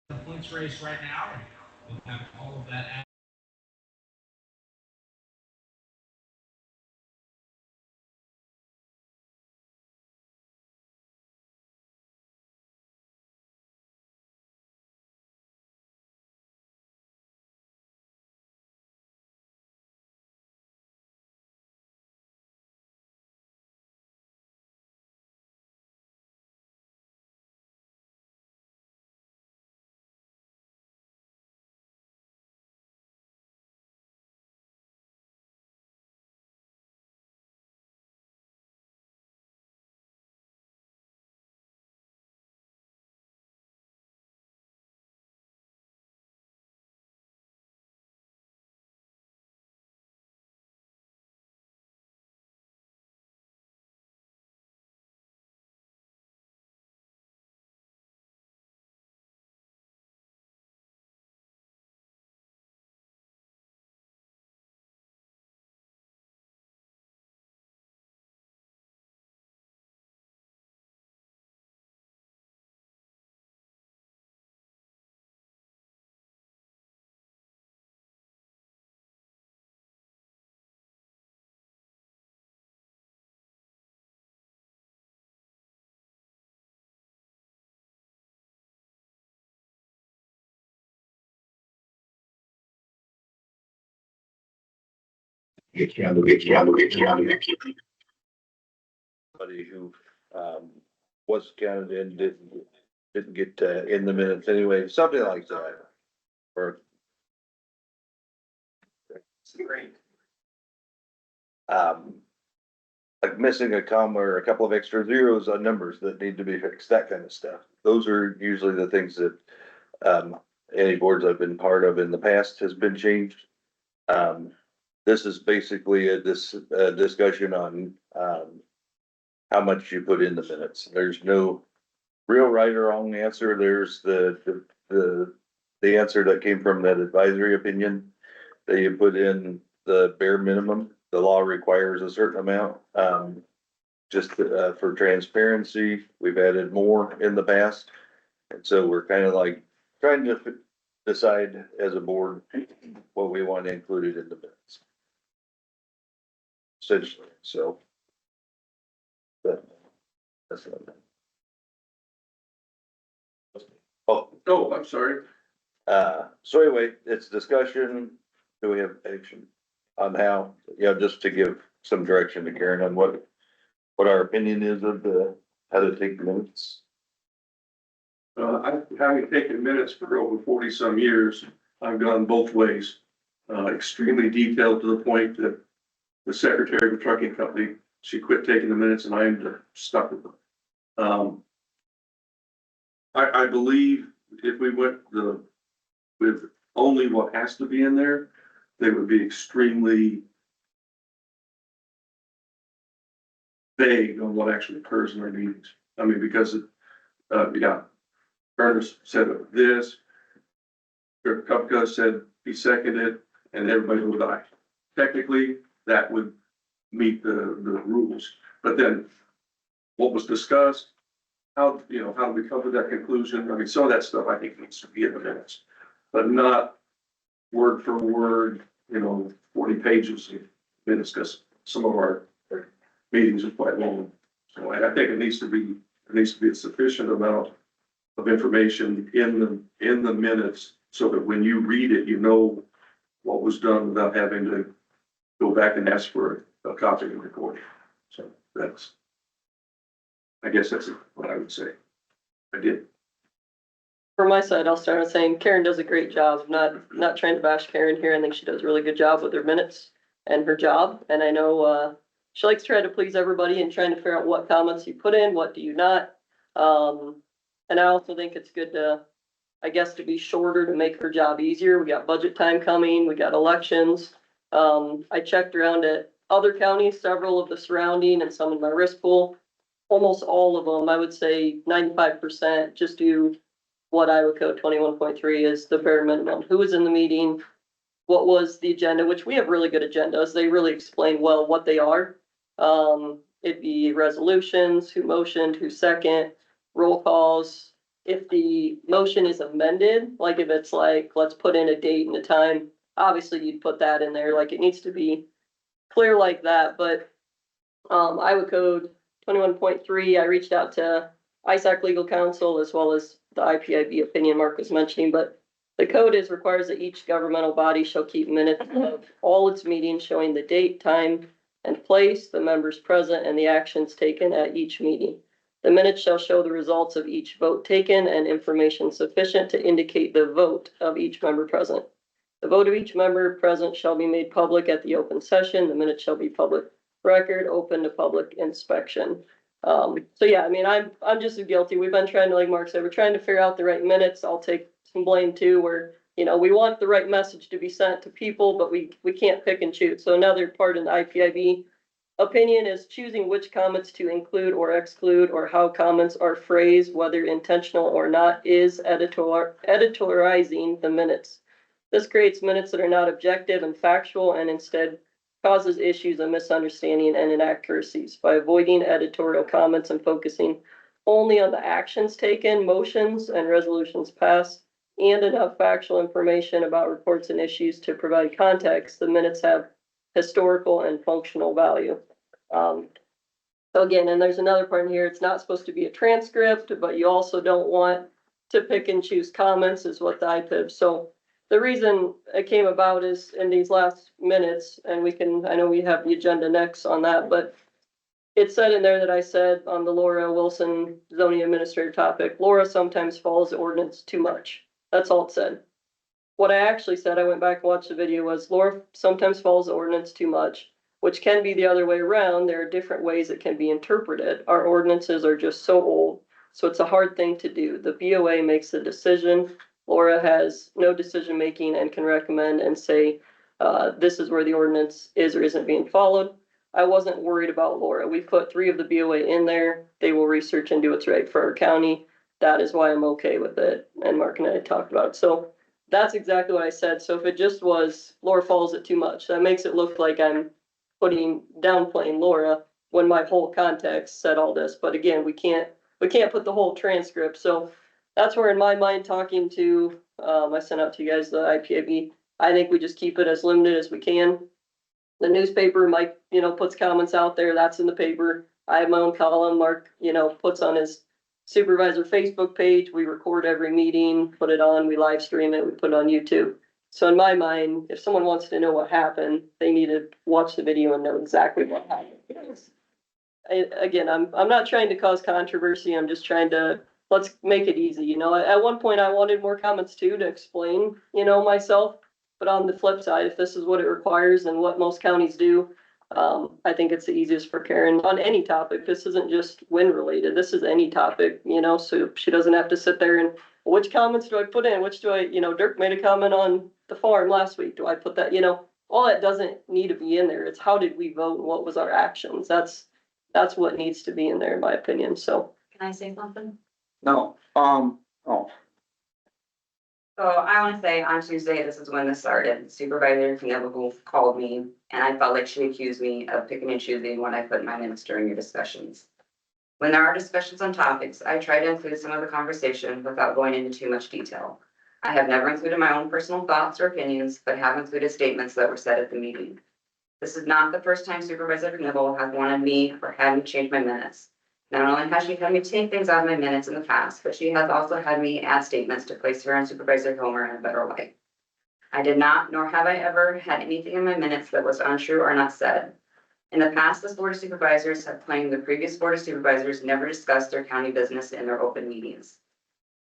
the points race right now. We'll have all of that. Somebody who was counted in didn't get in the minutes anyway, something like that. Or Great. um, like missing a comma or a couple of extra zeros on numbers that need to be fixed, that kind of stuff. Those are usually the things that any boards I've been part of in the past has been changed. This is basically a discussion on how much you put in the minutes. There's no real right or wrong answer. There's the answer that came from that advisory opinion. That you put in the bare minimum. The law requires a certain amount. Just for transparency, we've added more in the past. And so we're kind of like trying to decide as a board what we want included in the minutes. Essentially, so. But that's what I meant. Oh, I'm sorry. So anyway, it's discussion. Do we have action on how, just to give some direction to Karen on what our opinion is of how to take minutes? I, having taken minutes for over 40 some years, I've gone both ways. Extremely detailed to the point that the secretary of the trucking company, she quit taking the minutes and I'm stuck with them. I believe if we went with only what has to be in there, they would be extremely vague on what actually occurs in our meetings. I mean, because Ernest said this, Kupka said he seconded, and everybody would die. Technically, that would meet the rules, but then what was discussed, how do we come to that conclusion? I mean, some of that stuff I think needs to be in the minutes, but not word for word, 40 pages of minutes, because some of our meetings are quite long. So I think it needs to be a sufficient amount of information in the minutes so that when you read it, you know what was done without having to go back and ask for a copy of the recording. So I guess that's what I would say. I did. From my side, I'll start with saying Karen does a great job. Not trying to bash Karen here. I think she does a really good job with her minutes and her job. And I know she likes to try to please everybody and trying to figure out what comments you put in, what do you not. And I also think it's good to, I guess, to be shorter to make her job easier. We got budget time coming. We got elections. I checked around at other counties, several of the surrounding and some in my risk pool. Almost all of them, I would say 95% just do what Iowa Code 21.3 is the bare minimum. Who was in the meeting? What was the agenda? Which we have really good agendas. They really explain well what they are. It'd be resolutions, who motioned, who second, roll calls, if the motion is amended, like if it's like, let's put in a date and a time, obviously you'd put that in there, like it needs to be clear like that, but Iowa Code 21.3, I reached out to ISAC Legal Counsel as well as the IPIB opinion Mark was mentioning, but the code requires that each governmental body shall keep minutes of all its meetings showing the date, time, and place, the members present, and the actions taken at each meeting. The minutes shall show the results of each vote taken and information sufficient to indicate the vote of each member present. The vote of each member present shall be made public at the open session. The minutes shall be public record, open to public inspection. So yeah, I mean, I'm just as guilty. We've been trying to, like Mark said, we're trying to figure out the right minutes. I'll take some blame too, where, you know, we want the right message to be sent to people, but we can't pick and choose. So another part in the IPIB opinion is choosing which comments to include or exclude, or how comments are phrased, whether intentional or not, is editorializing the minutes. This creates minutes that are not objective and factual and instead causes issues of misunderstanding and inaccuracies. By avoiding editorial comments and focusing only on the actions taken, motions, and resolutions passed, and enough factual information about reports and issues to provide context, the minutes have historical and functional value. So again, and there's another part in here, it's not supposed to be a transcript, but you also don't want to pick and choose comments, is what the IPIB. So the reason it came about is in these last minutes, and we can, I know we have the agenda next on that, but it said in there that I said on the Laura Wilson zoning administrator topic, Laura sometimes follows the ordinance too much. That's all it said. What I actually said, I went back and watched the video, was Laura sometimes follows the ordinance too much, which can be the other way around. There are different ways it can be interpreted. Our ordinances are just so old, so it's a hard thing to do. The BOA makes the decision. Laura has no decision making and can recommend and say, this is where the ordinance is or isn't being followed. I wasn't worried about Laura. We put 3 of the BOA in there. They will research and do what's right for our county. That is why I'm okay with it. And Mark and I talked about it. So that's exactly what I said. So if it just was Laura follows it too much, that makes it look like I'm downplaying Laura when my whole context said all this. But again, we can't put the whole transcript. So that's where, in my mind, talking to, I sent out to you guys the IPIB. I think we just keep it as limited as we can. The newspaper, Mike, you know, puts comments out there. That's in the paper. I have my own column. Mark, you know, puts on his supervisor Facebook page. We record every meeting, put it on, we live stream it, we put it on YouTube. So in my mind, if someone wants to know what happened, they need to watch the video and know exactly what happened. Again, I'm not trying to cause controversy. I'm just trying to, let's make it easy. You know, at one point I wanted more comments too, to explain, you know, myself. But on the flip side, if this is what it requires and what most counties do, I think it's the easiest for Karen on any topic. This isn't just wind related. This is any topic, you know, so she doesn't have to sit there and, which comments do I put in? Which do I, you know, Dirk made a comment on the farm last week. Do I put that, you know, all that doesn't need to be in there. It's how did we vote and what was our actions? That's what needs to be in there, in my opinion. So. Can I say something? No, oh, So I want to say on Tuesday, this is when this started. Supervisor Campbell called me and I felt like she accused me of picking and choosing what I put in my minutes during your discussions. When there are discussions on topics, I try to include some of the conversation without going into too much detail. I have never included my own personal thoughts or opinions, but have included statements that were said at the meeting. This is not the first time Supervisor Campbell has wanted me or had me change my minutes. Not only has she had me take things out of my minutes in the past, but she has also had me add statements to place her and Supervisor Homer in a better light. I did not, nor have I ever had anything in my minutes that was untrue or not said. In the past, this Board of Supervisors have claimed the previous Board of Supervisors never discussed their county business in their open meetings.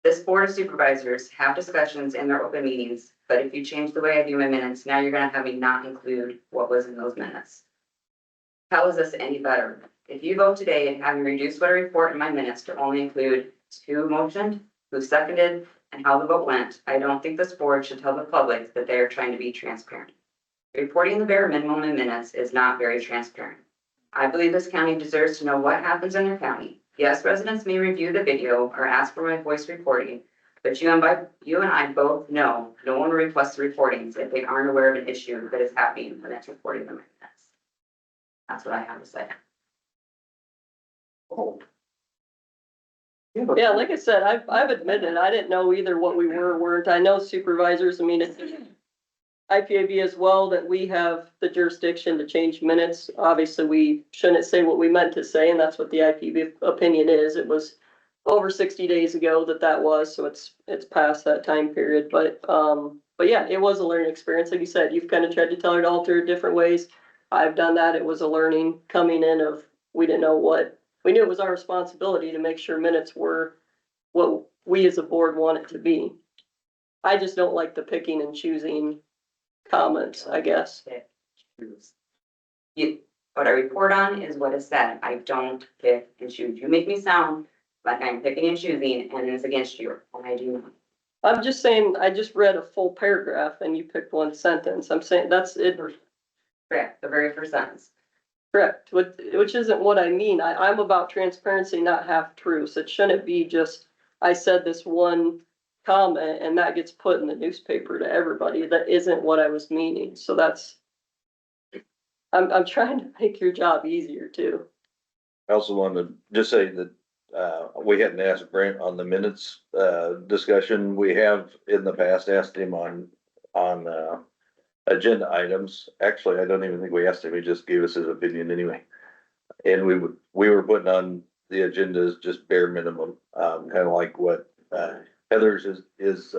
This Board of Supervisors have discussions in their open meetings, but if you change the way I do my minutes, now you're going to have me not include what was in those minutes. How is this any better? If you vote today and have me reduce what I report in my minutes to only include who motioned, who seconded, and how the vote went, I don't think this board should tell the public that they are trying to be transparent. Reporting the bare minimum in minutes is not very transparent. I believe this county deserves to know what happens in their county. Yes, residents may review the video or ask for my voice reporting, but you and I both know no one requests the reportings if they aren't aware of an issue that is happening when it's reporting them in minutes. That's what I have to say. oh. Yeah, like I said, I've admitted, I didn't know either what we were or weren't. I know supervisors, I mean, it's IPAB as well, that we have the jurisdiction to change minutes. Obviously, we shouldn't say what we meant to say, and that's what the IPAB opinion is. It was over 60 days ago that was, so it's past that time period. But yeah, it was a learning experience. Like you said, you've kind of tried to tell her to alter it different ways. I've done that. It was a learning coming in of, we didn't know what, we knew it was our responsibility to make sure minutes were what we as a board want it to be. I just don't like the picking and choosing comments, I guess. What I report on is what is said. I don't pick and choose. You make me sound like I'm picking and choosing and it's against you, and I do not. I'm just saying, I just read a full paragraph and you picked one sentence. I'm saying that's it. Correct, the very first sentence. Correct, which isn't what I mean. I'm about transparency, not half truths. It shouldn't be just, I said this one comment and that gets put in the newspaper to everybody. That isn't what I was meaning. So that's, I'm trying to make your job easier too. I also wanted to just say that, we hadn't asked Brent on the minutes, discussion. We have in the past asked him on, agenda items. Actually, I don't even think we asked him. He just gave us his opinion anyway. And we were putting on the agendas just bare minimum, kind of like what, Heather's is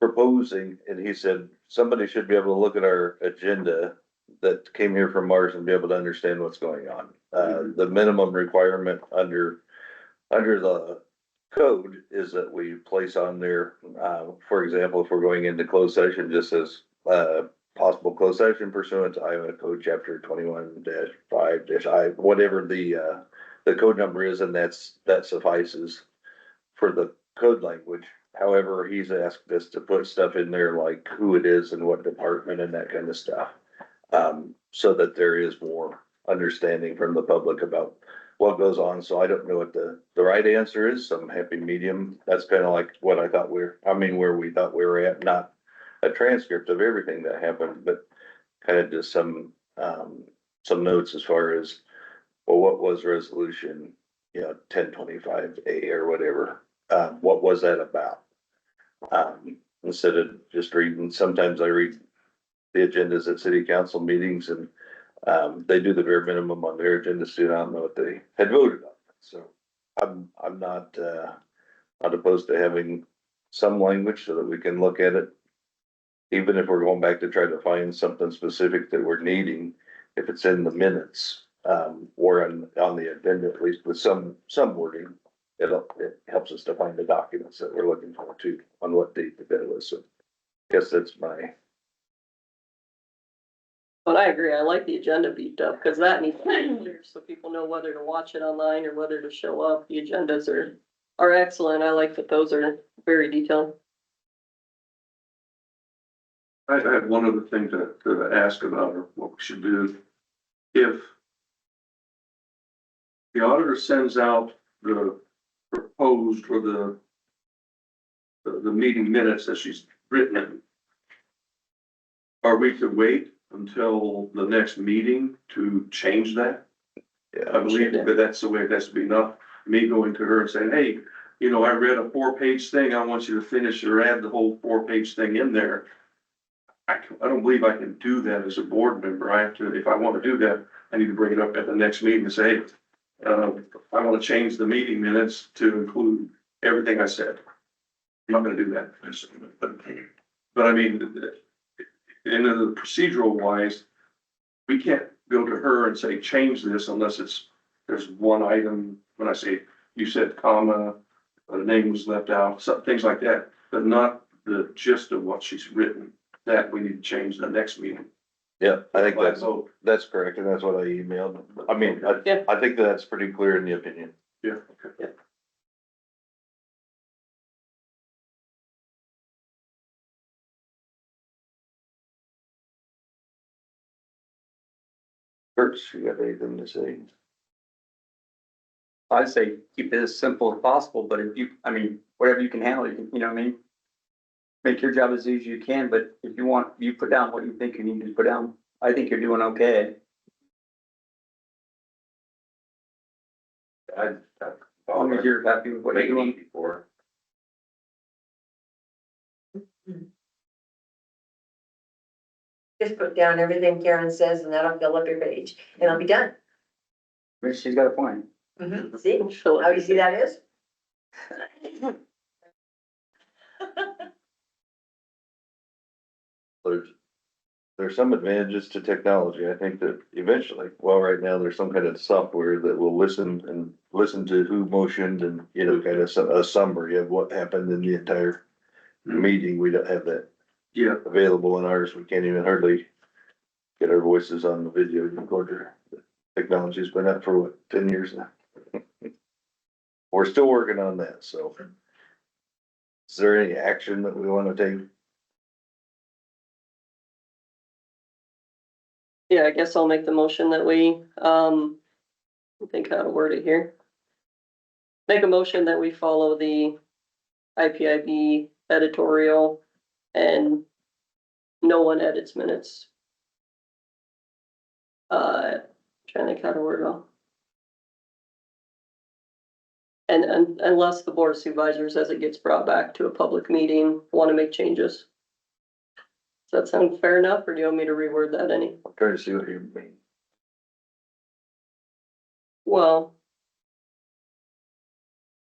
proposing. And he said, somebody should be able to look at our agenda that came here from Mars and be able to understand what's going on. The minimum requirement under the code is that we place on there, for example, if we're going into closed session, just says, possible closed session pursuant to Iowa Code Chapter 21-5-I, whatever the code number is, and that suffices for the code language. However, he's asked us to put stuff in there like who it is and what department and that kind of stuff. So that there is more understanding from the public about what goes on. So I don't know what the right answer is, some happy medium. That's kind of like what I thought where we thought we were at, not a transcript of everything that happened, but kind of just some notes as far as, well, what was resolution, 1025A or whatever, what was that about? Instead of just reading, sometimes I read the agendas at city council meetings and, they do the bare minimum on their agenda, so I don't know what they had voted on. So I'm not opposed to having some language so that we can look at it. Even if we're going back to try to find something specific that we're needing, if it's in the minutes, or on the agenda, at least with some wording, it helps us to find the documents that we're looking for too, on what date that was. So I guess that's my. But I agree, I like the agenda beefed up, because that needs to be clear, so people know whether to watch it online or whether to show up. The agendas are excellent. I like that those are very detailed. I had one other thing to ask about, or what we should do. If the auditor sends out the proposed or the meeting minutes that she's written in, are we to wait until the next meeting to change that? I believe that that's the way it has to be, not me going to her and saying, hey, I read a 4-page thing. I want you to finish or add the whole 4-page thing in there. I don't believe I can do that as a board member. I have to, if I want to do that, I need to bring it up at the next meeting and say, hey, I want to change the meeting minutes to include everything I said. I'm not going to do that. But I mean, in the procedural wise, we can't go to her and say, change this unless there's one item. When I say, you said comma, the name was left out, some things like that, but not the gist of what she's written. That we need to change the next meeting. Yeah, I think that's correct, and that's what I emailed. I mean, I think that's pretty clear in the opinion. Yeah, okay. Yeah. Kurtz, you got anything to say? I'd say keep it as simple as possible, but if whatever you can handle, you know what I mean? Make your job as easy as you can, but if you put down what you think you need to put down. I think you're doing okay. As long as you're happy with what you're doing. Before. Just put down everything Karen says and that'll fill up your page and I'll be done. She's got a point. See Fill how up easy that is? There's some advantages to technology. I think that eventually, well, right now, there's some kind of software that will listen to who motioned and, you know, kind of a summary of what happened in the entire meeting. We don't have that Yeah, available in ours. We can't even hardly get our voices on the video recorder. Technology's been out for what, 10 years now? We're still working on that, so. Is there any action that we wanna take? Yeah, I guess I'll make the motion that we, I think how to word it here. Make a motion that we follow the IPIB editorial and no one edits minutes. Trying to think how to word it all. And unless the board of supervisors, as it gets brought back to a public meeting, want to make changes. Does that sound fair enough, or do you want me to reword that any? I'm trying to see what you mean. Well,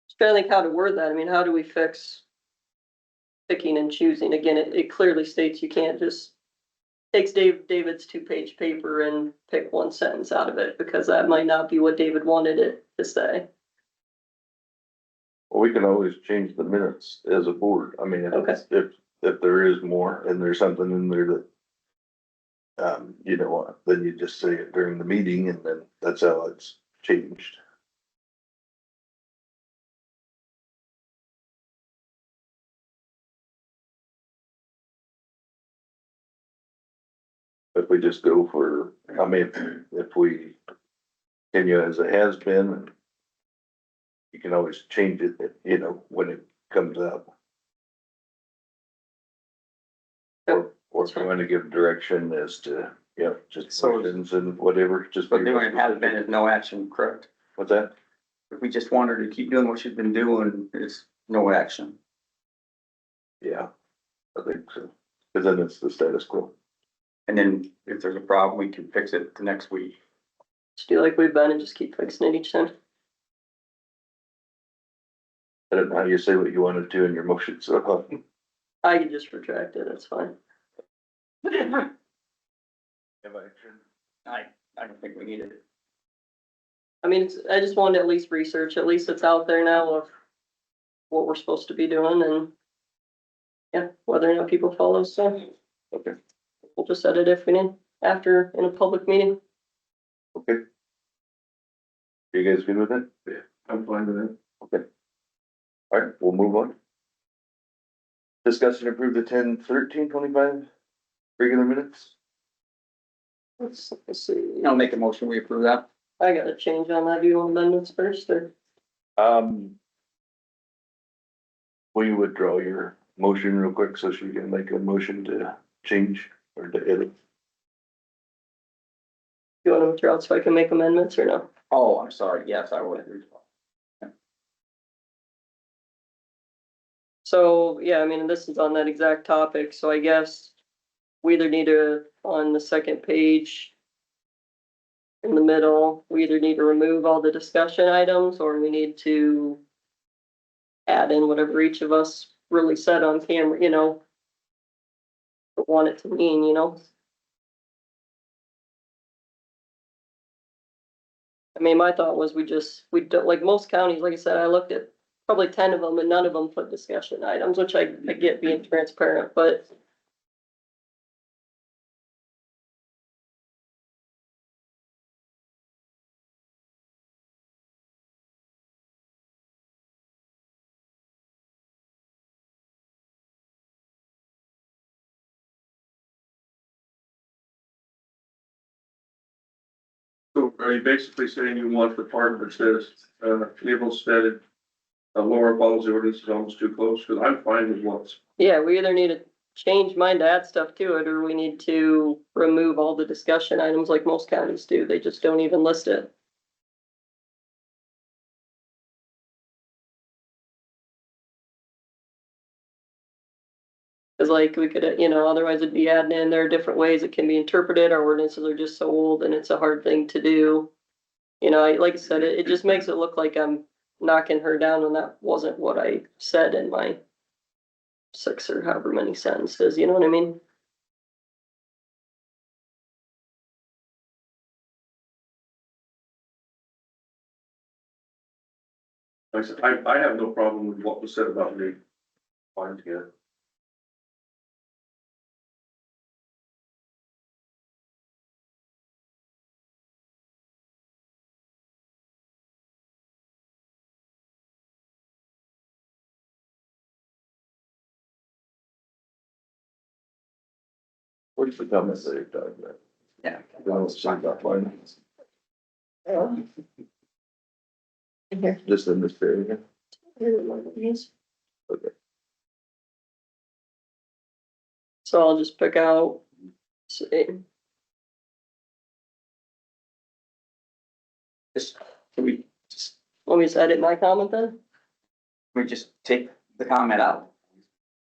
just trying to think how to word that. I mean, how do we fix picking and choosing? Again, it clearly states you can't just takes David's 2-page paper and pick one sentence out of it, because that might not be what David wanted it to say. Well, we can always change the minutes as a board. I mean, if there is more and there's something in there that. You know what, then you just say it during the meeting and then that's how it's changed. If we just go for, I mean, if we continue as it has been. You can always change it, you know, when it comes up. Or if you want to give direction as to, yeah, just So- motions and whatever, just. But doing it has been is no action, correct? What's that? If we just want her to keep doing what she's been doing, it's no action. Yeah, I think so, cause then it's the status quo. And then if there's a problem, we can fix it the next week. Just do like we've been and just keep fixing it each time. I don't know how you say what you wanted to in your motion, so. I can just retract it, that's fine. Have action. I don't think we need it. I mean, I just wanted to at least research, at least it's out there now of what we're supposed to be doing and. Yeah, whether or not people follow, so. Okay. We'll just edit if we need, after in a public meeting. Okay. You guys good with it? yeah, I'm fine with it. Okay. All right, we'll move on. Discuss and approve the 10/13/25 regular minutes. Let's see, I'll make a motion, we approve that. I got a change on that, do you want amendments first, or? Will you withdraw your motion real quick so she can make a motion to change or to edit? You want to withdraw so I can make amendments or no? Oh, I'm sorry, yes, I would. So, yeah, I mean, this is on that exact topic, so I guess we either need to, on the second page. In the middle, we either need to remove all the discussion items or we need to. Add in whatever each of us really said on camera, you know. Want it to mean, you know. I mean, my thought was we don't, like most counties, like I said, I looked at probably 10 of them and none of them put discussion items, which I get being transparent, but. So are you basically saying you want the part that says, naval stated, Laura follows the ordinance is almost too close, cause I'm fine with what's. Yeah, we either need to change mine to add stuff to it, or we need to remove all the discussion items like most counties do. They just don't even list it. Cause like we could, otherwise it'd be adding in, there are different ways it can be interpreted. Our ordinances are just so old and it's a hard thing to do. Like I said, it just makes it look like I'm knocking her down when that wasn't what I said in my 6 or however many sentences, you know what I mean? Like I said, I have no problem with what was said about me. Fine together. What's the comments that you're talking about? Yeah. Don't say about finance. Here. Just in this area. Okay. So I'll just pick out. Just, can we just, Let me just edit my comment then. take the comment out?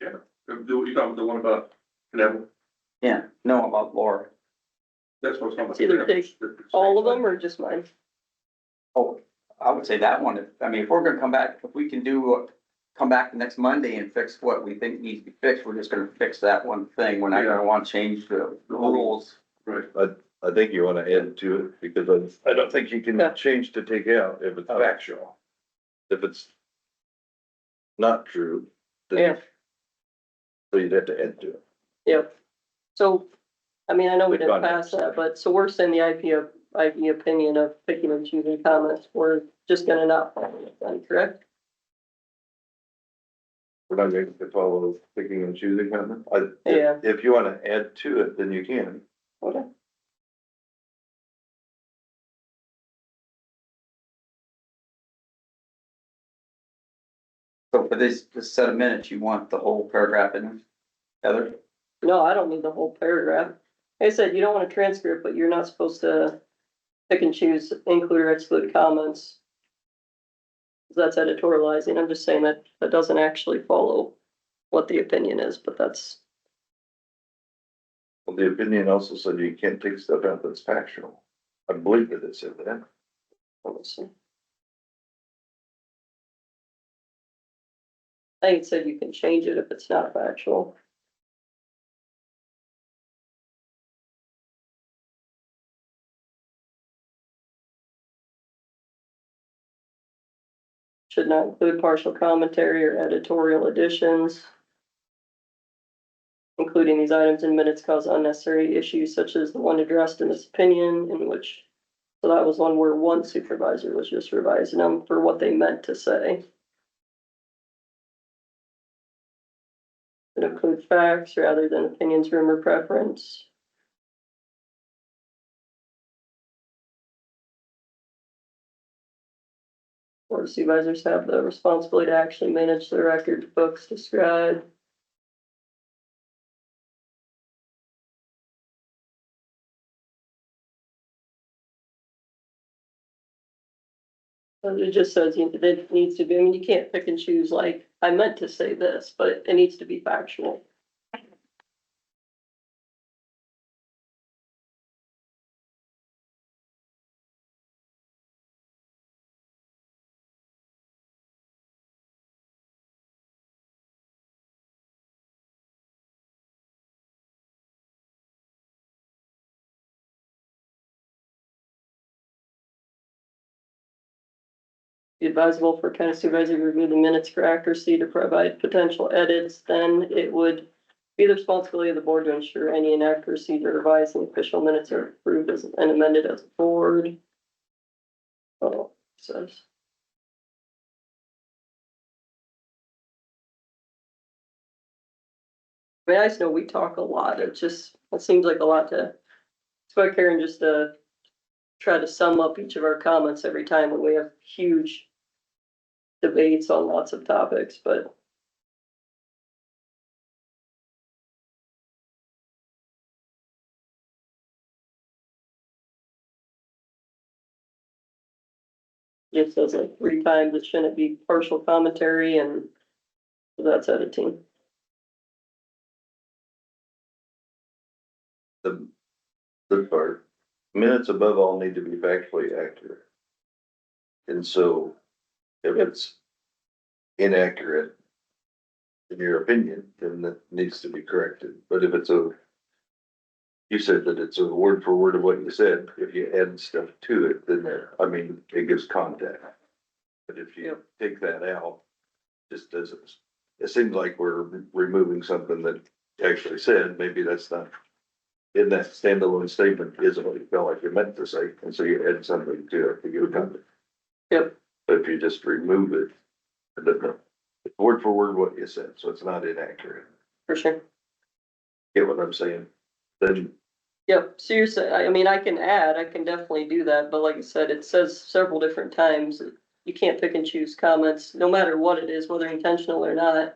You talking about the one about Neville? Yeah, no, about Laura. That's what's coming. It's either take all of them or just mine. Oh, I would say that one, if we're gonna come back, if we can come back next Monday and fix what we think needs to be fixed, we're just gonna fix that one thing. We're not gonna want to change the rules. Right. I think you wanna add to it, because I don't think you Yeah. can change to take out if it's factual. If it's not true, then, Yeah. so you'd have to add to it. Yep. So, I mean, I know we Good didn't context. pass that, but so we're saying the IP opinion of picking and choosing comments, we're just gonna not follow it then, correct? We're not going to follow picking and choosing comment. Yeah. If you wanna add to it, then you can. Okay. So for this set of minutes, you want the whole paragraph in there? Heather? No, I don't need the whole paragraph. Like I said, you don't want a transcript, but you're not supposed to pick and choose, include or exclude comments. That's editorializing. I'm just saying that that doesn't actually follow what the opinion is, but that's, Well, the opinion also said you can't take stuff out that's factual. I believe that it said that. honestly. I think it said you can change it if it's not factual. Should not include partial commentary or editorial additions. Including these items in minutes cause unnecessary issues such as the one addressed in this opinion in which, so that was one where one supervisor was just revising them for what they meant to say. It include facts rather than opinions, rumor, preference. Board of supervisors have the responsibility to actually manage the records, books described. But it just says it needs to be, I mean, you can't pick and choose like, I meant to say this, but it needs to be factual. Be advisable for county supervisor to review the minutes for accuracy to provide potential edits, then it would be the responsibility of the board to ensure any inaccuracies or revised and official minutes are approved as and amended as a board. Oh, it says. I mean, I just know we talk a lot. It seems like a lot to, that's why Karen just, try to sum up each of our comments every time when we have huge debates on lots of topics, but it says like 3 times it shouldn't be partial commentary and that's editing. the part, minutes above all need to be factually accurate. And so if it's inaccurate, in your opinion, then that needs to be corrected. But if it's you said that it's a word for word of what you said, if you add stuff to it, then it gives context. But if you take that out, just doesn't, it seems like we're removing something that actually said, maybe that's not in that standalone statement isn't what you felt like you meant to say, and so you add something to it to give context. Yep. But if you just remove it, it's word for word what you said, so it's not inaccurate. For sure. Get what I'm saying? Then, Yep, so you're saying, I mean, I can definitely do that, but like I said, it says several different times, that you can't pick and choose comments, no matter what it is, whether intentional or not.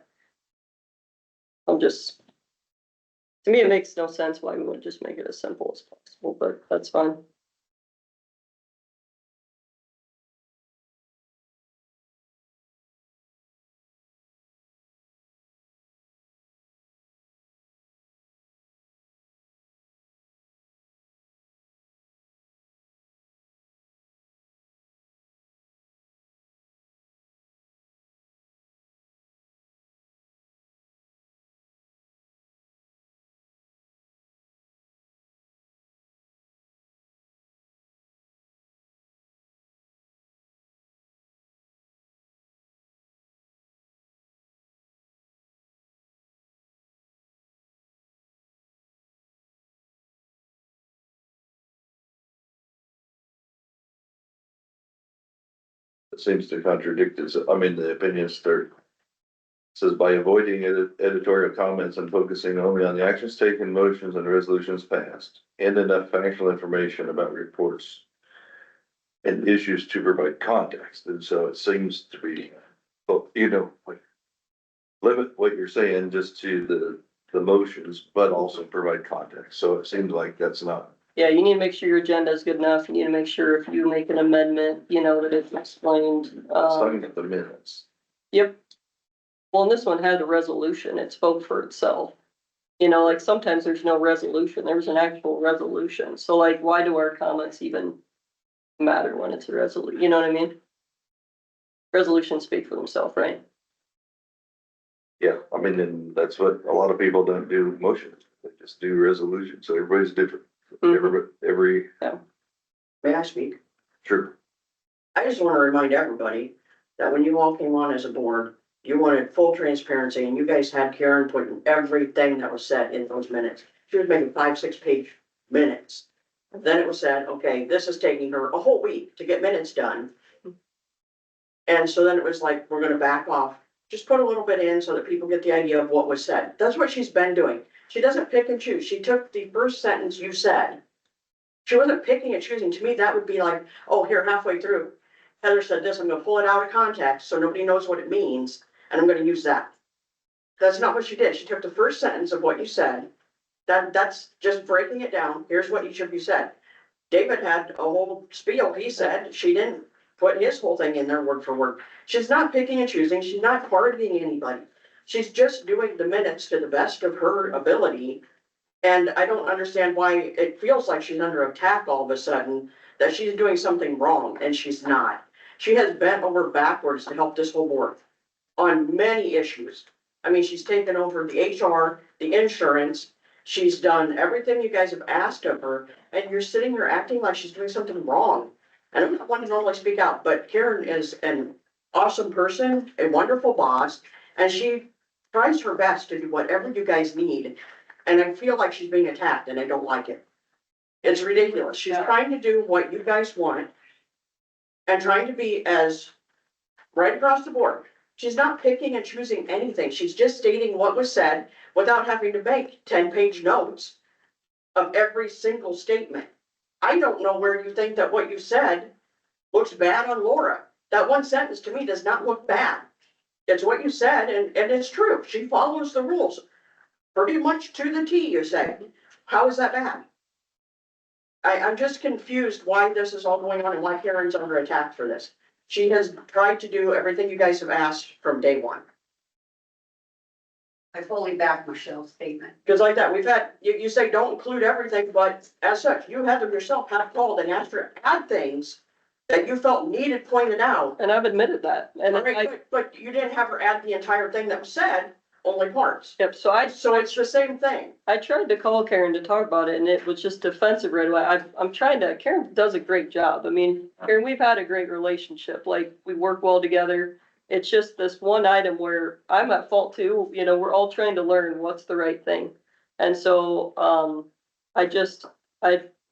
To me, it makes no sense why we wouldn't just make it as simple as possible, but that's fine. it seems to contradict this, the opinions start. Says by avoiding editorial comments and focusing only on the actions taken, motions and resolutions passed, and enough factual information about reports and issues to provide context. And so it seems to be, like, limit what you're saying just to the motions, but also provide context. So it seems like that's not. Yeah, you need to make sure your agenda is good enough, you need to make sure if you make an amendment, that it's explained. Talking about the minutes. Yep. Well, and this one had a resolution, it spoke for itself. Like sometimes there's no resolution, there's an actual resolution, so like, why do our comments even matter when it's a resolution, you know what I mean? Resolutions speak for themselves, right? Yeah, and that's what a lot of people don't do motions, they just do resolutions, so everybody's different. Every. May I speak? Sure. I just want to remind everybody that when you all came on as a board, you wanted full transparency and you guys had Karen putting everything that was said in those minutes. She was making 5-6 page minutes. Then it was said, okay, this is taking her a whole week to get minutes done. And so then it was like, we're gonna back off, just put a little bit in so that people get the idea of what was said. That's what she's been doing. She doesn't pick and choose. She took the first sentence you said. She wasn't picking and choosing. To me, that would be like, oh, here, halfway through, Heather said this, I'm gonna pull it out of context so nobody knows what it means, and I'm gonna use that. That's not what she did. She took the first sentence of what you said. That's just breaking it down. Here's what each of you said. David had a whole spiel. He said she didn't put his whole thing in there word for word. She's not picking and choosing. She's not targeting anybody. She's just doing the minutes to the best of her ability. And I don't understand why it feels like she's under attack all of a sudden, that she's doing something wrong, and she's not. She has bent over backwards to help this whole board on many issues. She's taken over the HR, the insurance. She's done everything you guys have asked of her, and you're sitting here acting like she's doing something wrong. And I'm not one to normally speak out, but Karen is an awesome person, a wonderful boss, and she tries her best to do whatever you guys need. And I feel like she's being attacked, and I don't like it. It's ridiculous. She's trying to do what you guys want and trying to be as right across the board. She's not picking and choosing anything. She's just stating what was said without having to make 10-page notes of every single statement. I don't know where you think that what you said looks bad on Laura. That one sentence to me does not look bad. It's what you said, and it's true. She follows the rules pretty much to the T, you say. How is that bad? I'm just confused why this is all going on and why Karen's under attack for this. She has tried to do everything you guys have asked from day one. I fully back Michelle's statement. Cause like that, we've had, you say don't include everything, but as such, you had them yourself have called and asked her to add things that you felt needed pointed out. And I've admitted that, and Right, but you didn't have her add the entire thing that was said, only parts. yep, so So it's the same thing. I tried to call Karen to talk about it and it was just defensive right away. I'm trying to, Karen does a great job. I mean, Karen, we've had a great relationship, like we work well together. It's just this one item where I'm at fault too, you know, we're all trying to learn what's the right thing. And so, I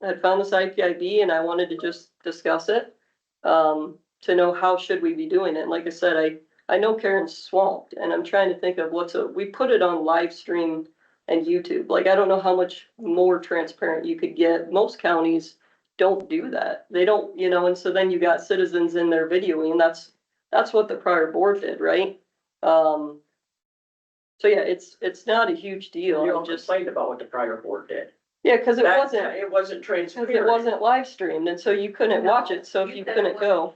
had found this IPIB and I wanted to just discuss it. To know how should we be doing it. And like I said, I know Karen's swamped and I'm trying to think of we put it on live stream and YouTube. Like, I don't know how much more transparent you could get. Most counties don't do that. They don't, you know, and so then you got citizens in there videoing, and that's what the prior board did, right? So yeah, it's not a huge deal. You I'm just, complained about what the prior board did. yeah, cause it That- wasn't, It wasn't cause transparent. it wasn't live streamed, and so you couldn't watch it, so if you couldn't go.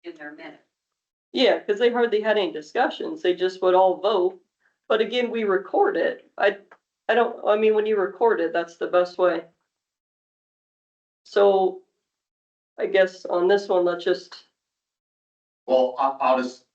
In their minute. Yeah, cause they hardly had any discussions. They just would all vote. But again, we record it. I mean, when you record it, that's the best way. So I guess on this one, let's just, Well, I'll just,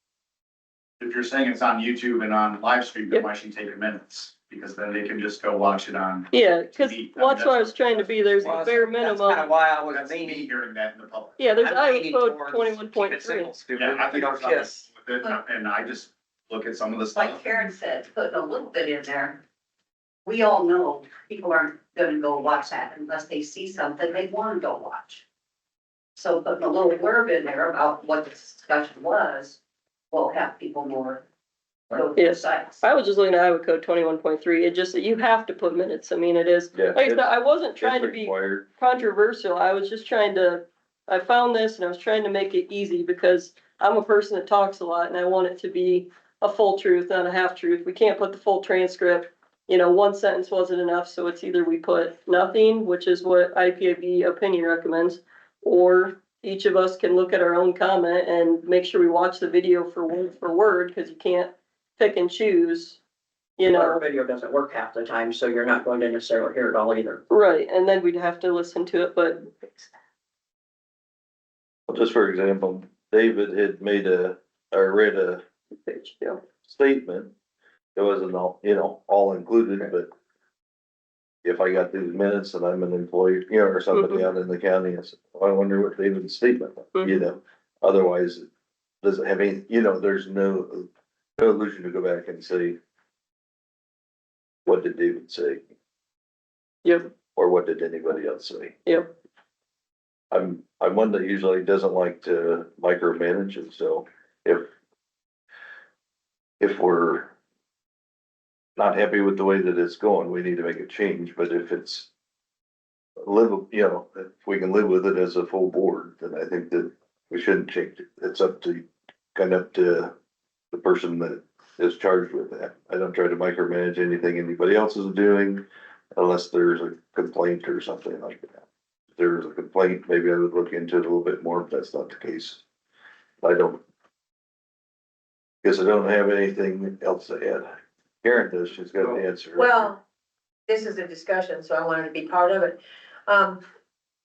if you're saying it's on YouTube and on live stream, Yep. then why should you take the minutes? Because then they can just go watch it on. yeah, cause TV. well, that's what I was trying to be. There's Well, a bare That's kind minimum. of why I was That's me leaning. hearing that in the public. Yeah, there's I'm Iowa leaning code towards 21.3. keep it simple, stupid. Yeah, I You think don't there's kiss. nothing with it, and I just look at some of the Like stuff. Karen said, putting a little bit in there. We all know people aren't gonna go watch that unless they see something they wanna go watch. So putting a little blurb in there about what the discussion was, will have people more go to the Yes. sites. I was just looking at Iowa code 21.3. It just, you have to put minutes. I mean, it is, Yeah, like I said, I wasn't it's trying to be required. controversial. I was just trying to, I found this and I was trying to make it easy because I'm a person that talks a lot and I want it to be a full truth, not a half truth. We can't put the full transcript. You know, one sentence wasn't enough, so it's either we put nothing, which is what IPAB opinion recommends, or each of us can look at our own comment and make sure we watch the video for word, because you can't pick and choose, you Our know. video doesn't work half the time, so you're not going to necessarily hear it all either. Right, and then we'd have to listen to it, but Well, just for example, David had made or read a yeah. statement. It wasn't all, all included, but if I got these minutes and I'm an employee, or somebody out in the county, I said, well, I wonder what David's statement, otherwise, does it have any, there's no illusion to go back and say, what did David say? Yep, Or what did anybody else say? yep. I'm one that usually doesn't like to micromanage, and so if we're not happy with the way that it's going, we need to make a change, but if it's if we can live with it as a full board, then I think that we shouldn't change it. It's up to the person that is charged with that. I don't try to micromanage anything anybody else is doing unless there's a complaint or something like that. If there's a complaint, maybe I would look into it a little bit more, but that's not the case. Guess I don't have anything else to add. Karen does, she's got the answer. Well, this is a discussion, so I wanted to be part of it.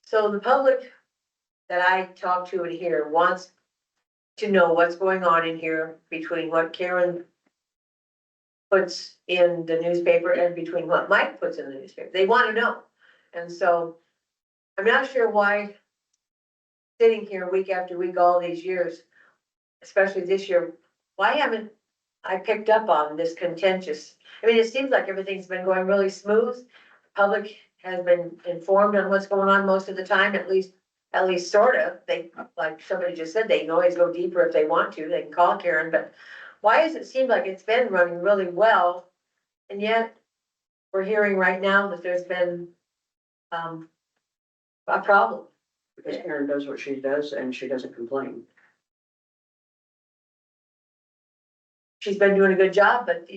So the public that I talk to in here wants to know what's going on in here between what Karen puts in the newspaper and between what Mike puts in the newspaper. They want to know. And so I'm not sure why sitting here week after week, all these years, especially this year, why haven't I picked up on this contentious? I mean, it seems like everything's been going really smooth. Public has been informed on what's going on most of the time, at least sort of. They, like somebody just said, they can always go deeper if they want to. They can call Karen, but why does it seem like it's been running really well? And yet we're hearing right now that there's been a problem. Because Karen does what she does and she doesn't complain. She's been doing a good job, but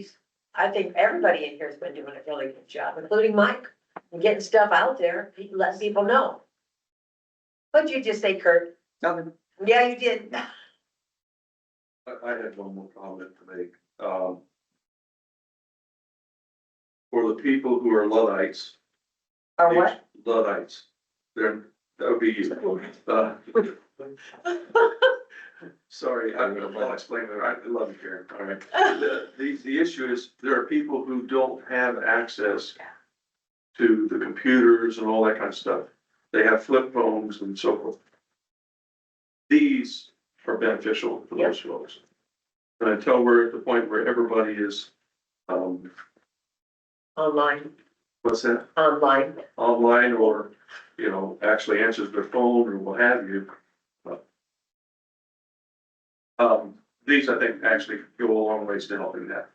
I think everybody in here has been doing a really good job, including Mike, and getting stuff out there, letting people know. What'd you just say, Kurt? Nothing. Yeah, you did. I had one more comment to make. for the people who are Luddites. Or what? Luddites, they're, that would be you. Sorry, I'll explain that. I love you, Karen. All right. The issue is there are people who don't have access to the computers and all that kind of stuff. They have flip phones and so forth. These are beneficial for those folks. And until we're at the point where everybody is, Online, what's that? online. Online or, you know, actually answers their phone or what have you. These I think actually go a long ways to helping that.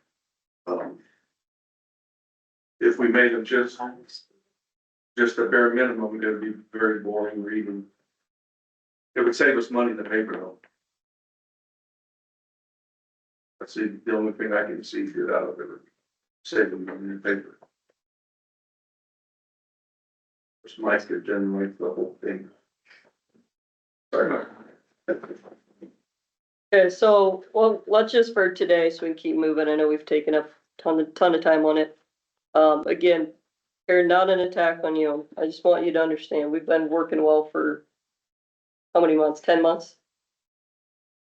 If we made them just a bare minimum, it would be very boring reading. It would save us money in the paper though. That's the only thing I can see get out of it, saving money in the paper. Which might get generate the whole thing. Sorry. Okay, so, well, let's just for today, so we can keep moving. I know we've taken up ton of time on it. Again, Karen, not an attack on you. I just want you to understand, we've been working well for how many months? 10 months?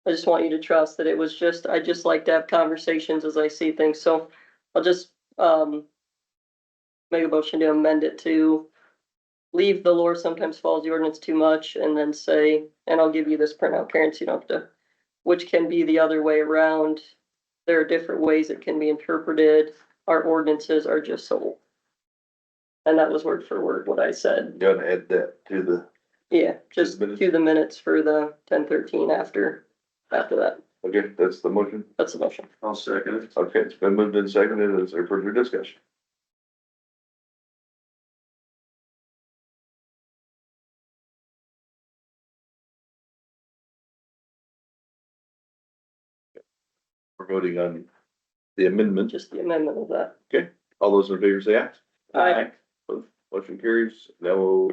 I just want you to trust that it was just, I just like to have conversations as I see things. So I'll just, make a motion to amend it to leave the lore sometimes follows the ordinance too much, and then say, and I'll give you this printout, Karen, so you don't have to, which can be the other way around. There are different ways it can be interpreted. Our ordinances are just so. And that was word for word what I said. You gotta add that to the, Yeah, just minutes. do the minutes for the 10:13 after that. okay, that's the motion. That's the motion. I'll second it. Okay, it's been moved and seconded. Is there further discussion? We're voting on the amendment. Just the amendment of that. All those in favor say aye. Aye. Motion carries. Now we'll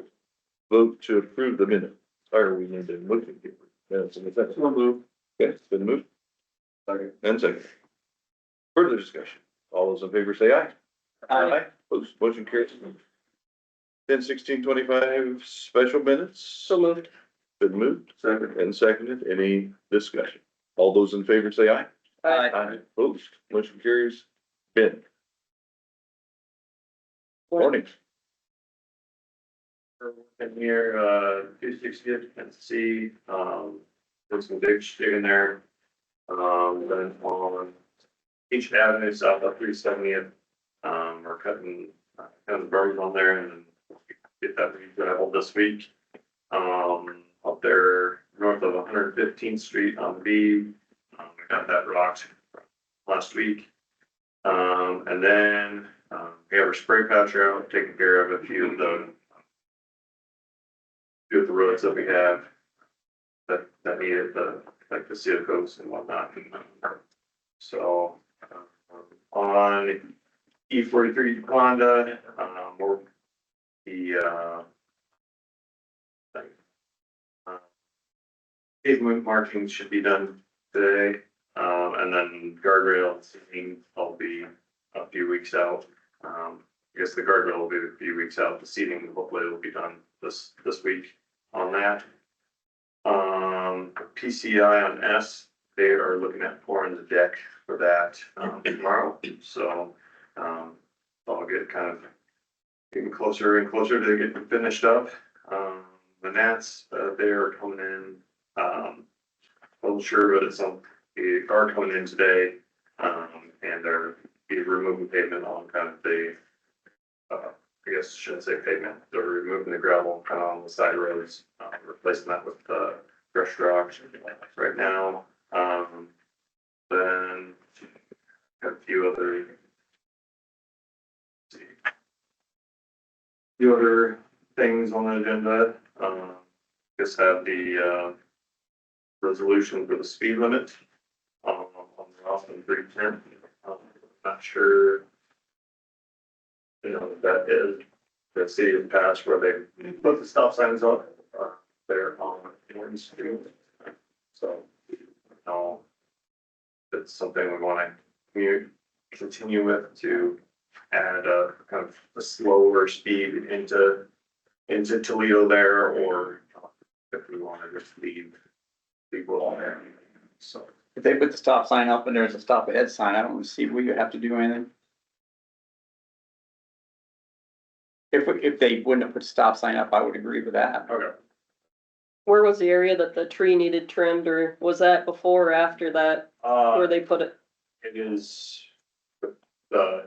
vote to approve the minute. Or we need to look at it. Minutes in a second. So move. Okay, it's been moved Second. and seconded. Further discussion. All those in favor say aye. Opposed, motion carries. 10/16/25 special minutes. So moved. Been moved Second. and seconded. Any discussion? All those in favor say aye. Aye. Opposed, motion carries. Ben. Morning. In here, 260th, Tennessee, there's some ditch digging there. Then on each avenue south of 370th, we're cutting, kind of berms on there and get that gravel this week. Up there north of 115th Street on B, we got that rocked last week. And then, we have our spray patcher out, taking care of a few of the roads that we have that needed like the seal coats and whatnot. So, on E43 Honda, we're the, pavement markings should be done today. And then guardrail seating will be a few weeks out. I guess the guardrail will be a few weeks out. The seating hopefully will be done this week on that. PCI on S, they are looking at pouring the deck for that tomorrow. So I'll get kind of getting closer and closer to getting finished up. The Nats, they are coming in. I wasn't sure, but they are coming in today, and they're removing pavement on kind of the, I guess I shouldn't say pavement, they're removing the gravel kind of on the side roads, replacing that with crushed rock right now. Then got a few other things on the agenda. Just have the resolution for the speed limit on the Austin 310. Not sure, you know, what that is. The city has passed where they put the stop signs up there on Orange Street. So, it's something we want to continue with to add a kind of a slower speed into Toledo there, or if we want to just leave people there. So, If they put the stop sign up and there's a stop ahead sign, I don't see we have to do anything. If they wouldn't have put the stop sign up, I would agree with that. okay. Where was the area that the tree needed trimmed, or was that before or after that, where they put it? It is,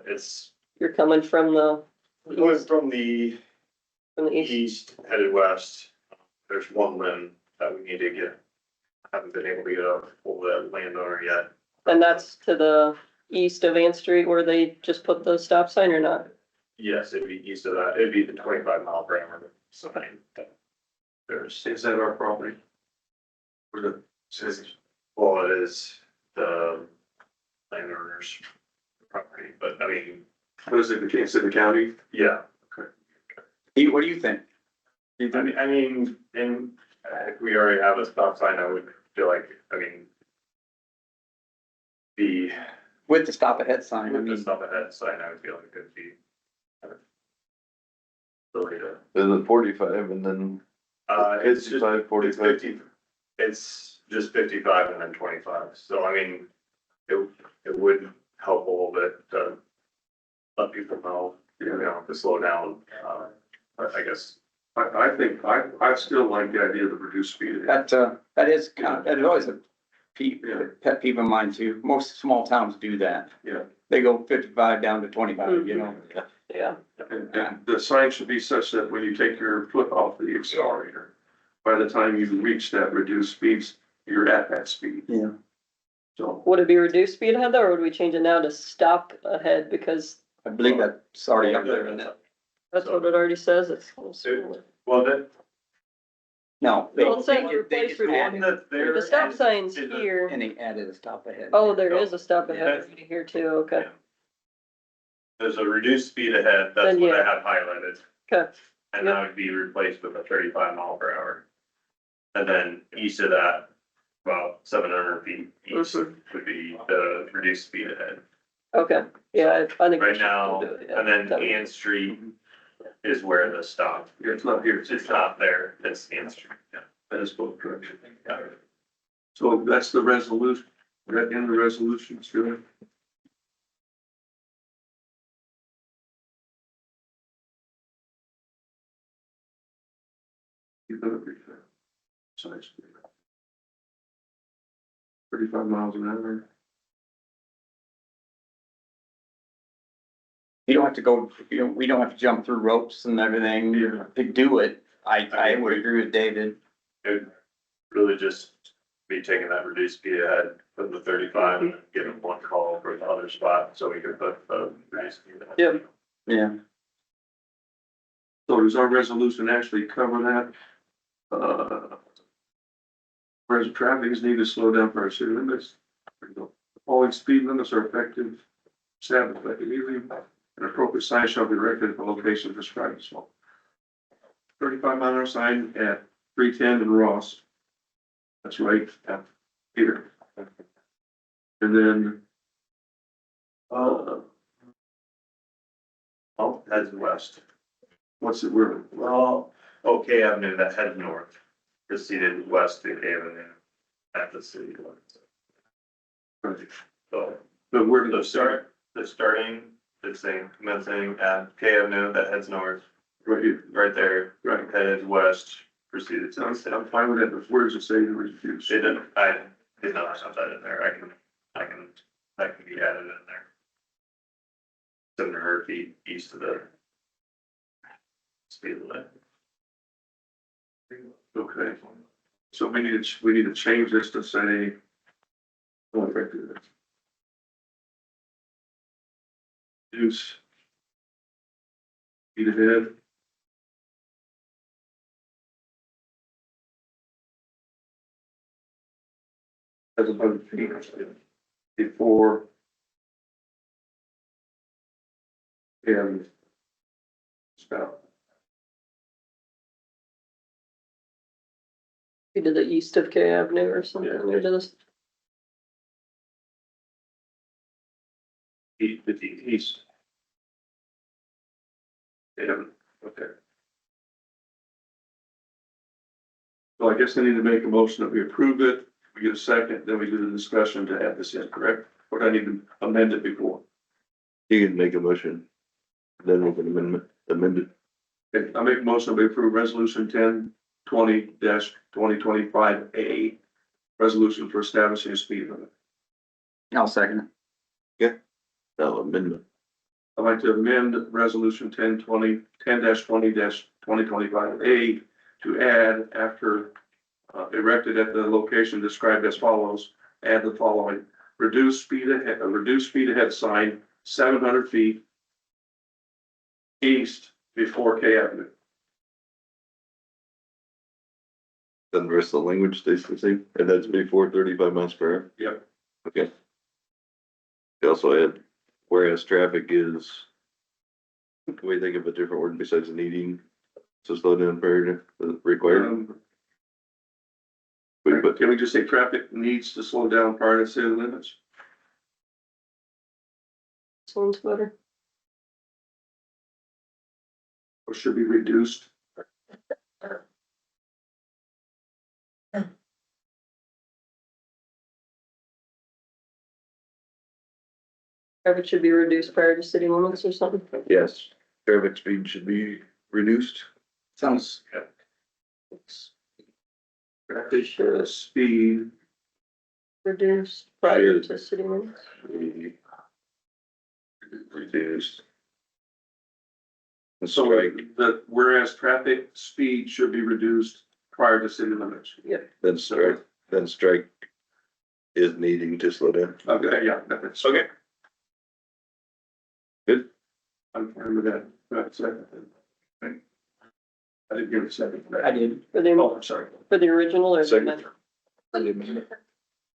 it's You're coming from the going east, from the from the east? east headed west. There's one limb that we need to get. Haven't been able to get a hold of that landowner yet. And that's to the east of Ann Street where they just put the stop sign or not? Yes, it'd be east of that. It'd be the 25 mile per hour sign. There's, Is that our property? Or the city? well, it is the landowner's property, but I mean, What is it, the county? yeah. Pete, what do you think? Do you think- I mean, if we already have a stop sign, I would feel like, I mean, the, With the stop ahead sign, I with the mean, stop ahead sign, I would feel like it could be. Really to, Then the 45 and then it's just, 55, it's 45. 50, it's just 55 and then 25, so I mean, it would help a little bit to let people know, to slow down, but I guess. I think, I still like the idea of the reduced speed. that is kind of, that is always a pet peeve of mine too. Most small towns do that. Yeah. They go 55 down to 25, you know? Yeah. And the sign should be such that when you take your foot off the accelerator, by the time you reach that reduced speeds, you're at that speed. Yeah. So, Would it be reduced speed ahead though, or would we change it now to stop ahead because I believe that's already up there, isn't it? that's what it already says? It's. Well, that, No. Well, it's saying they replace just with added- one that there. The stop is- sign's is a- here. And they added a stop ahead. Oh, there is a stop ahead Yeah. here too, okay. There's a reduced speed ahead, that's Then, what I yeah. have highlighted. Okay. And that would be replaced with a 35 mile per hour. And then east of that, about 700 feet east would be the reduced speed ahead. Okay, yeah, I think. we Right should now, do it, yeah. and then That would- Ann Street is where the stop, it's not here, it's not there, it's Ann Street, yeah. that is both directions. Yeah. So that's the resolution, right in the resolution, Stuart? You're gonna be there. Size. 35 miles an hour. You don't have to go, we don't have to jump through ropes and everything Yeah. to do it. I would agree with David. It would really just be taking that reduced speed ahead, putting the 35 and giving one call for the other spot, so we could put the reduced speed ahead. Yep. Yeah. So does our resolution actually cover that? Whereas traffic is needed to slow down for our city limits. All speed limits are effective, established immediately, an appropriate sign shall be erected at the location prescribed. So 35-mile-an-hour sign at 310 and Ross. That's right, here. And then, Oh, heads west. what's it, where? Well, OK Avenue that heads north, proceeded west to Avenue at the city limits. So But where do the the starting, it's saying commencing at K Avenue that heads north, right here, right there, right. heads west, proceeded to the I'm city. fine with that, but where does it say to reduce? It didn't, I did not have that in there, that can be added in there. 700 feet east of the speed limit. Okay, so we need to change this to say. Oh, right there. Use. Speed ahead. As above feet before. And. Stop. We did the east of K Avenue or something, Yeah. we did this. East. They haven't, okay. So I guess I need to make a motion that we approve it, we get a second, then we do the discussion to add this in, correct? Or do I need to amend it before? You can make a motion, then we can amend it. Okay, I make a motion that we approve resolution 1020-2025A. Resolution for establishing a speed limit. I'll second it. No, amendment. I'd like to amend resolution 10-20-2025A to add after erected at the location described as follows, add the following: reduced speed ahead sign 700 feet east before K Avenue. Then the rest of the language stays the same, and that's before 35 miles per hour. Yep. Okay. You also add, whereas traffic is, can we think of a different word besides needing to slow down prior to required? We put, Can we just say traffic needs to slow down prior to city limits? Sounds better. Or should be reduced? Traffic should be reduced prior to city limits or something. yes, traffic speed should be reduced. Sounds, Traffic speed Reduced prior to city limits. Be reduced. So Strike, that whereas traffic speed should be reduced prior to city limits. then strike is needing to slow down. Okay, yeah, that's. Okay. Good. I'm fine with that. Right, second. I didn't give it a second. I did. For the, Oh, I'm sorry. for the original or the Second. amendment?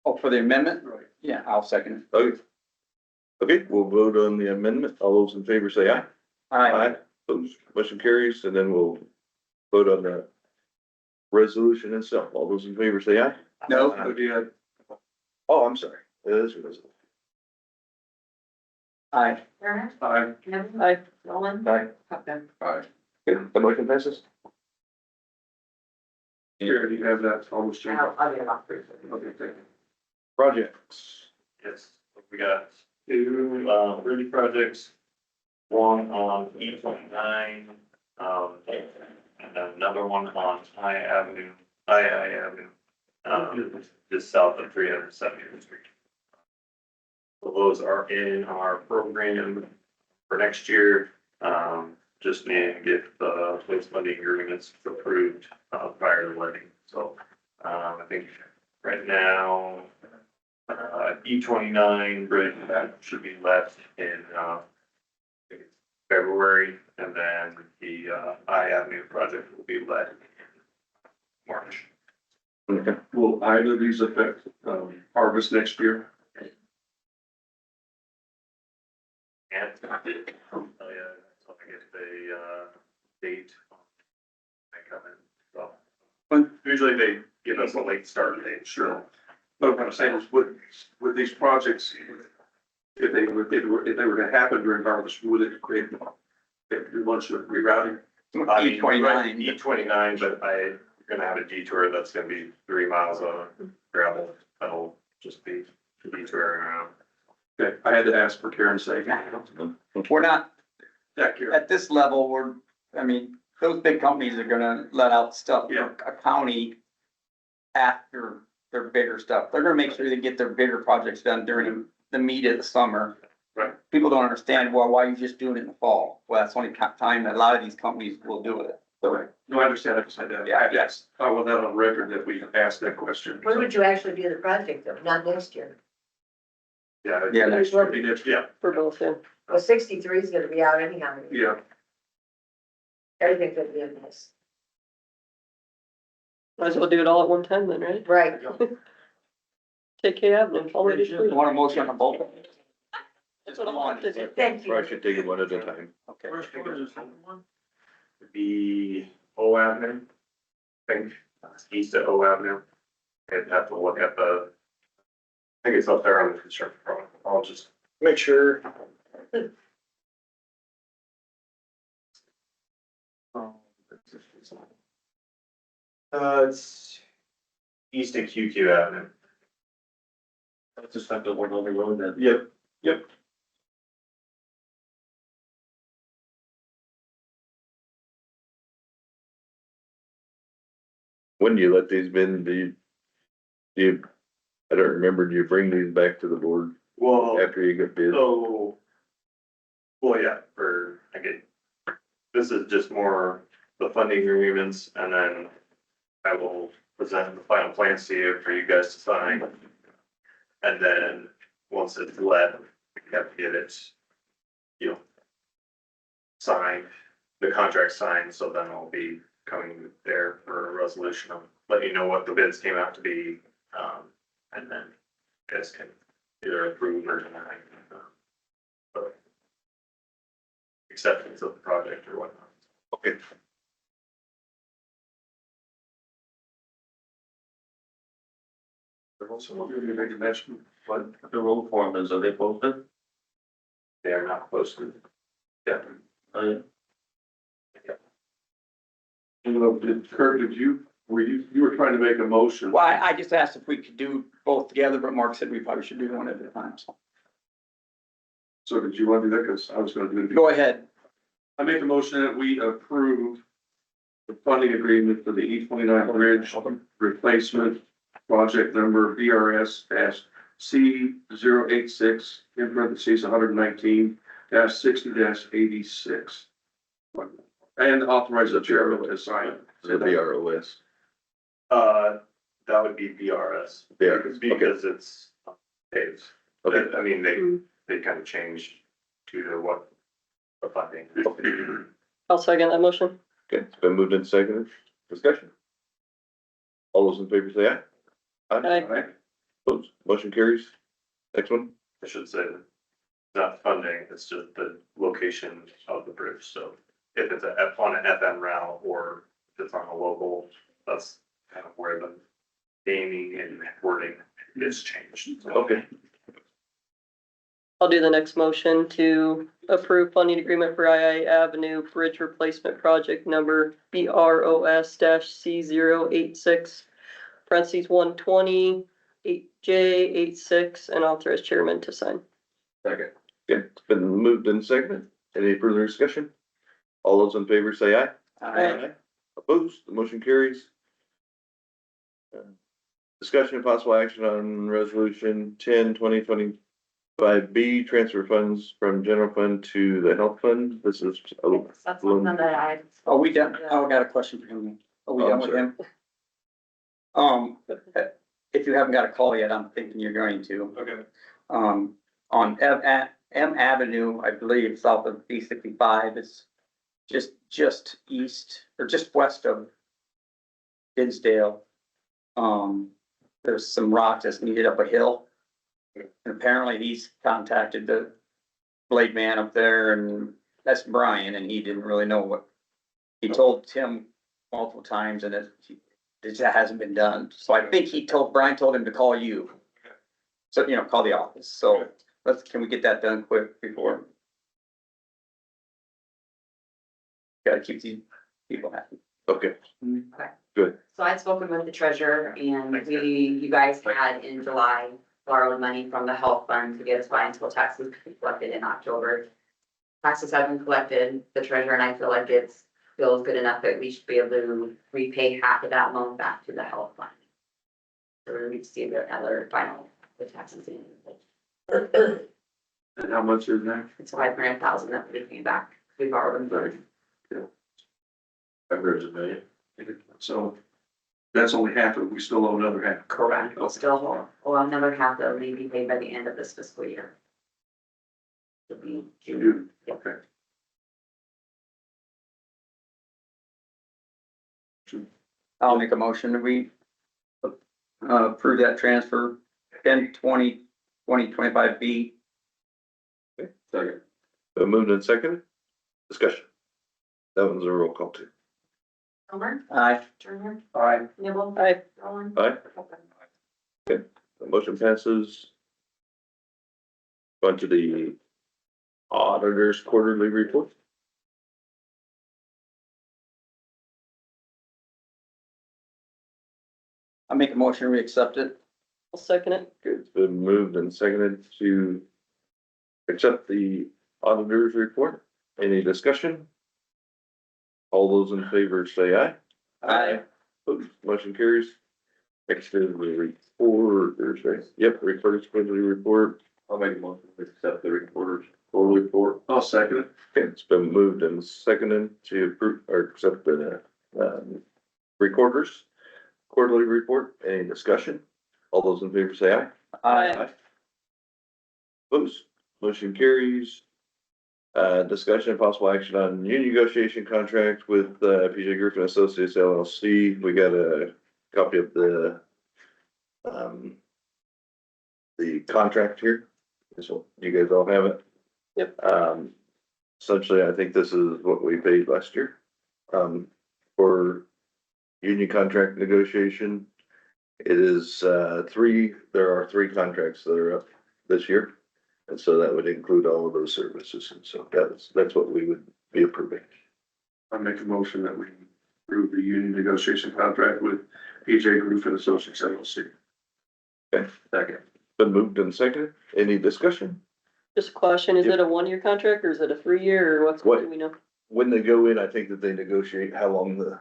Oh, for the amendment? Right. Yeah, I'll second it. Okay. Okay, we'll vote on the amendment. All those in favor say aye. Aye. Those motion carries, and then we'll vote on the resolution itself. All those in favor say aye. No, Yeah, Oh, I'm sorry. It is a resolution. aye. Turner, I, Kevin, Aye. Nolan, Aye. Hopper. Aye. Okay, the motion passes. here, do you have that almost? I'll get it off. Okay, thank you. Projects. Yes, we got two, really projects. One on E29, and another one on I Avenue, I Avenue, just south of 370th Street. So those are in our program for next year. Just need to get the place funding agreements approved, prior to letting. So, I think right now, E29 bridge that should be left in, February, and then the I Avenue project will be led in March. Okay. Will either of these affect, harvest next year? And, oh yeah, so I get the date. They come in, so. But- Usually they give us a late start date. Sure. But what I'm saying is, with these projects, if they were to happen during harvest, would it create a bunch of rerouting? I mean, E29. E29, but you're gonna have a detour that's gonna be 3 miles of gravel. That'll just be detouring around. Okay, I had to ask for Karen's sake. We're not, That Karen. at this level, I mean, those big companies are gonna let out stuff Yeah. for a county after their bigger stuff. They're gonna make sure they get their bigger projects done during the meat of the summer. Right. People don't understand, well, why are you just doing it in the fall? Well, that's the only time that a lot of these companies will do it. Right. No, I understand. I just had that. Yeah. Yes. I want that on record that we asked that question. When would you actually do the project though? Not next year? Yeah. Yeah, next It'd be next year. Yeah, For both, yeah. Well, 63 is gonna be out anyhow. Yeah. Everything's gonna be a mess. Might as well do it all at one time then, right? Right. Take K Avenue, all the way to You Shreve. want a motion on both? That's what I want to do. Thank you. Probably should take it one at a time. Okay. the O Avenue, I think, east of O Avenue. I'd have to look at I think it's up there on the construction drawing. I'll just make sure. It's east of QQ Avenue. That's just like the one on the road then. Yep. When do you let these bid, I don't remember, do you bring these back to the board Well, after you get bid? so, well, yeah, this is just more the funding agreements, and then I will present the final plans to you for you guys to sign. And then, once it's let, we have to get it, signed, the contract signed, so then I'll be coming there for a resolution of letting you know what the bids came out to be. And then you guys can either approve or deny. But acceptance of the project or whatnot. Okay. So what you're gonna mention, what the road foremen, are they posted? They are not posted. Yeah. Kurt, you were trying to make a motion. Well, I just asked if we could do both together, but Mark said we probably should do one at a time, so. So did you want to do that? Cause I was gonna do it. Go ahead. I make a motion that we approve the funding agreement for the E29 bridge replacement project number BRS C 86 in parentheses 119 60 86. And authorize the chairman to sign it. The BROS. That would be BRS. Yeah, Because it's paved. Okay. I mean, they kind of changed to what the funding. I'll second that motion. Okay, it's been moved and seconded. Discussion. All those in favor say aye. Aye. Opposed, motion carries. Next one. I should say, not funding, it's just the location of the bridge, so if it's on an FM route or if it's on a local, that's kind of where the naming and wording is changed. So, Okay. I'll do the next motion to approve funding agreement for II Avenue Bridge Replacement Project number BROS-C086, parentheses 120, 8J86, and authorize chairman to sign. Second. Okay, it's been moved and seconded. Any further discussion? All those in favor say aye. Aye. Opposed, the motion carries. Discussion and possible action on resolution 10/2025B, transfer funds from general fund to the health fund. This is. That's one that I, Are we done? Oh, I got a question for him. Are we Oh, done I'm with him? If you haven't got a call yet, I'm thinking you're going to. Okay. On M Avenue, I believe, south of B65, it's just east, or just west of Dinsdale. There's some rocks that's needed up a hill. And apparently he's contacted the blade man up there, and that's Brian, and he didn't really know what. He told Tim multiple times, and it just hasn't been done. So I think Brian told him to call you. So, call the office. So can we get that done quick before? Gotta keep these people happy. Okay, okay. good. So I'd spoken with the treasurer and you guys had in July borrowed money from the health fund to get us by until taxes could be collected in October. Taxes have been collected. The treasurer and I feel like feels good enough that we should be able to repay half of that loan back to the health fund. So we need to see another final, the taxes in. And how much is that? It's 500,000 that we pay back. We borrowed them. There's $1 million. So that's only half of it. We still owe another half. Correct. We'll still owe another half that will be paid by the end of this fiscal year. It'll be June. Okay. I'll make a motion that we approve that transfer 10/20/2025B. Second. Been moved and seconded. Discussion. That one's a roll call too. Homer, Aye. Turner, Aye. Nibble. Aye. Roland. Aye. The motion passes. On to the auditor's quarterly report. I make a motion, we accept it. I'll second it. Okay, it's been moved and seconded to accept the auditor's report. Any discussion? All those in favor say aye. Aye. Opposed, motion carries. Next is the reporters, right? Yep, reporters quarterly report. I'll make a motion to accept the reporter's quarterly report. I'll second it. Okay, it's been moved and seconded to approve or accept the, recorder's quarterly report. Any discussion? All those in favor say aye. Aye. Opposed, motion carries. Discussion and possible action on new negotiation contract with, PJ Griffin Associates LLC. We got a copy of the contract here. So you guys all have it? Yep. Essentially, I think this is what we paid last year, for union contract negotiation. It is, there are three contracts that are up this year. And so that would include all of those services. And so that's what we would be approving. I make a motion that we approve the union negotiation contract with PJ Griffin Associates LLC. Okay. Second. Been moved and seconded. Any discussion? Just a question, is Yep. it a 1-year contract or is it a 3-year or what What? do we know? When they go in, I think that they negotiate how long the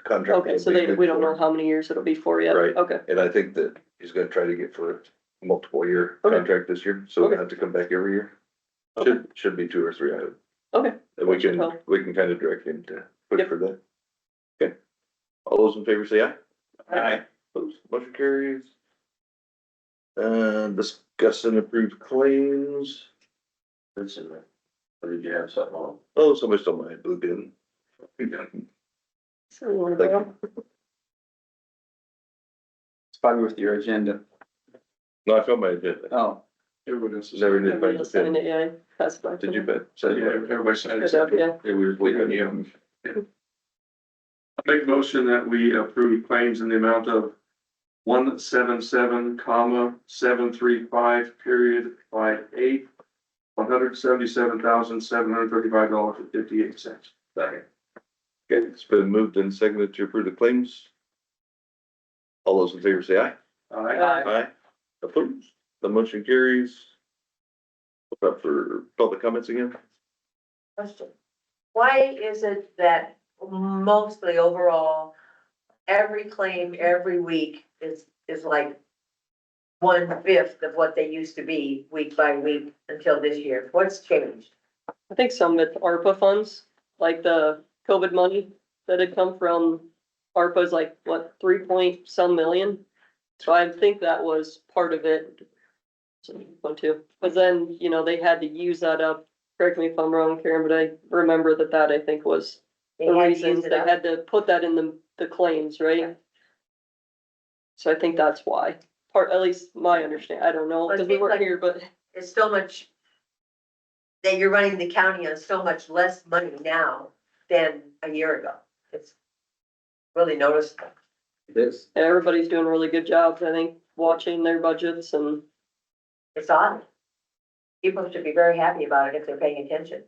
contract. Okay, will so be good we don't for. know how many years it'll be for yet. Right. Okay, And I think that he's gonna try to get for a multiple year Okay. contract this year, so we Okay. have to come back every year. Okay. Should be 2 or 3 items. okay. And we That should can, help. we can kind of direct him to push Yep. for that. Okay. All those in favor say aye. Aye. Opposed, motion carries. Discuss and approve claims. That's in there. Or did you have something on? Oh, somebody stole my blue bin. So we wanna Thank go? It's probably with your agenda. No, I found my agenda. Oh, Everybody else is. Never did Everybody find else the signed pin. it, yeah, pass it back. to Did you them. bet? Yeah, everybody signed it. Good job, yeah. We were waiting on you. I make a motion that we approve claims in the amount of 177, 735, period, 58, $177,735.58. Second. Okay, it's been moved and seconded to approve the claims. All those in favor say aye. Aye. Aye. Opposed, the motion carries. Look up for public comments again. Question. Why is it that mostly overall, every claim every week is like 1/5 of what they used to be week by week until this year? What's changed? I think some of it's ARPA funds, like the COVID money that had come from ARPA's like, what, 3 point some million? So I think that was part of it. So, 1, 2, but then, you know, they had to use that up. Correct me if I'm wrong, Karen, but I remember that I think was They the had to reasons use it they up? had to put that in the claims, right? So I think that's why, at least my understanding, I don't know, Well, it because we seems weren't like- here, but It's so much, that you're running the county on so much less money now than a year ago. It's really noticeable. it is. everybody's doing really good jobs, I think, watching their budgets and It's odd. People should be very happy about it if they're paying attention.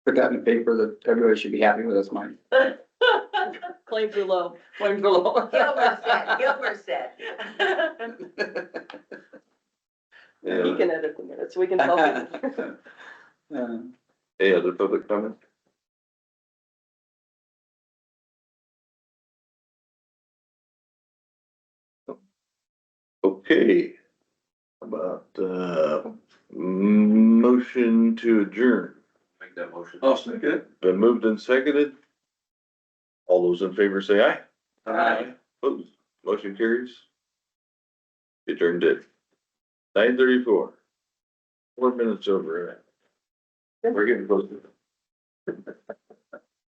Put that in the paper that everybody should be happy with us, Mike. claims are low. Claims are low. Gilbert said. He can edit the minutes, we can help him. Any other public comment? Okay. About, motion to adjourn. Make that motion. I'll second it. Been moved and seconded. All those in favor say aye. Aye. Opposed, motion carries. Adjourned at 9:34. 4 minutes over. We're getting close.